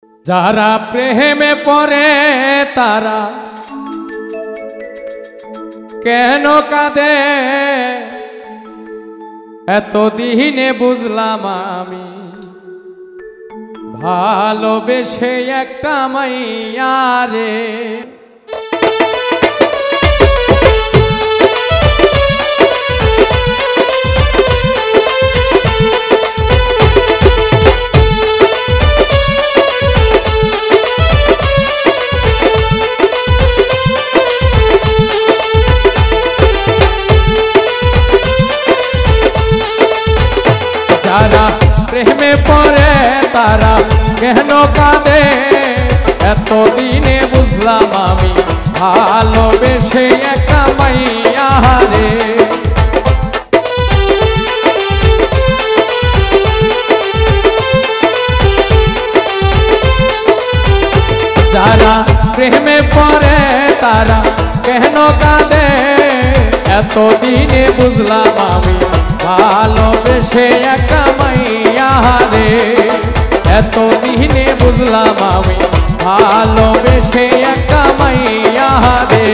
যারা প্রেমে পড়ে তারা কেন কাঁদে এতদিনে বুঝলাম আমি ভালোবেসে একটা মাইয়া রে। যারা প্রেমে পড়ে তারা কেন কাঁদে এতদিনে বুঝলাম আমি ভালোবেসে একটা মাইয়া রে। যারা প্রেমে পড়ে তারা কেন কাঁদে এতদিনে বুঝলাম আমি ভালোবেসে একটা মাইয়া রে। এতদিনে বুঝলাম আমি ভালোবেসে একটা মাইয়া রে।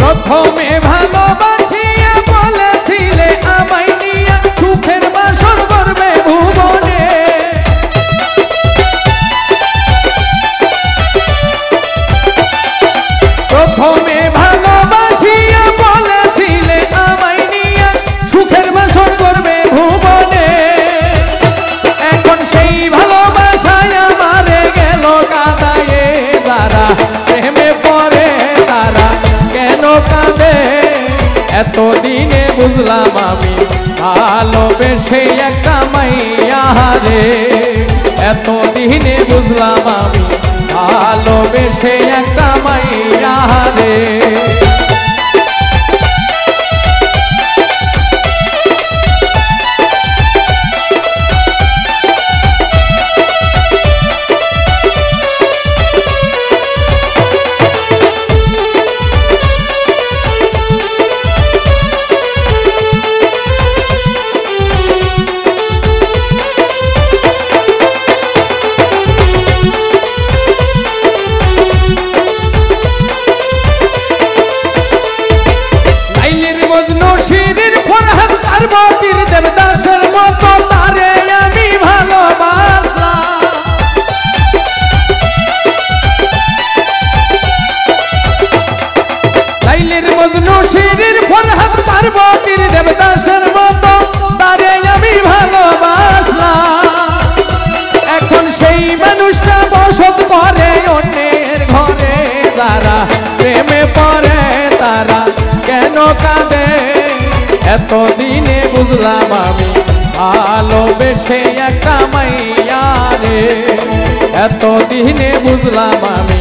প্রথমে ভালোবাসিয়া বলেছিলে আমায় নিয়া সুখের বাসর করবে ভুবনে। প্রথমে ভালোবাসিয়া বলেছিলে আমায় নিয়া সুখের বাসর করবে ভুবনে। এখন সেই ভালোবাসায় আমারে গেল কাঁদায়ে। যারা প্রেমে পড়ে তারা কেন কাঁদে এতদিনে বুঝলাম আমি ভালোবেসে একটা মাইয়া রে। এতদিনে বুঝলাম আমি ভালোবেসে একটা মাইয়া রে। দেবদাসের মতো তারে আমি ভালোবাসলাম। লাইলির মজনু শিরির ফরহাদ পার্বতীর দেবদাসের মতো তারে আমি ভালোবাসলাম। এখন সেই মানুষটা বসত করে অন্যের ঘরে। যারা প্রেমে পড়ে তারা কেন কাঁদে এতদিনে বুঝলাম আমি ভালোবেসে একটা মাইয়া রে। এতদিনে বুঝলাম আমি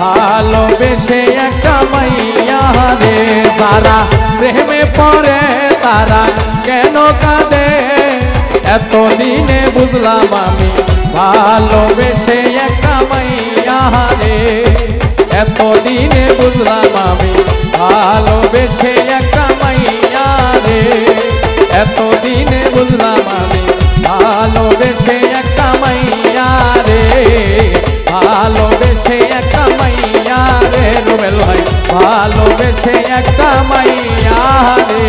ভালোবেসে একটা মাইয়া রে। যারা প্রেমে পড়ে তারা কেন কাঁদে এতদিনে বুঝলাম আমি ভালোবেসে একটা মাইয়া রে। এতদিনে বুঝলাম আমি ভালোবেসে একটা মাইয়া রে। এতদিনে বুঝলাম আমি ভালোবেসে একটা মাইয়া রে। ভালোবেসে একটা মাইয়া রে রুবেল ভাই ভালোবেসে একটা মাইয়া রে।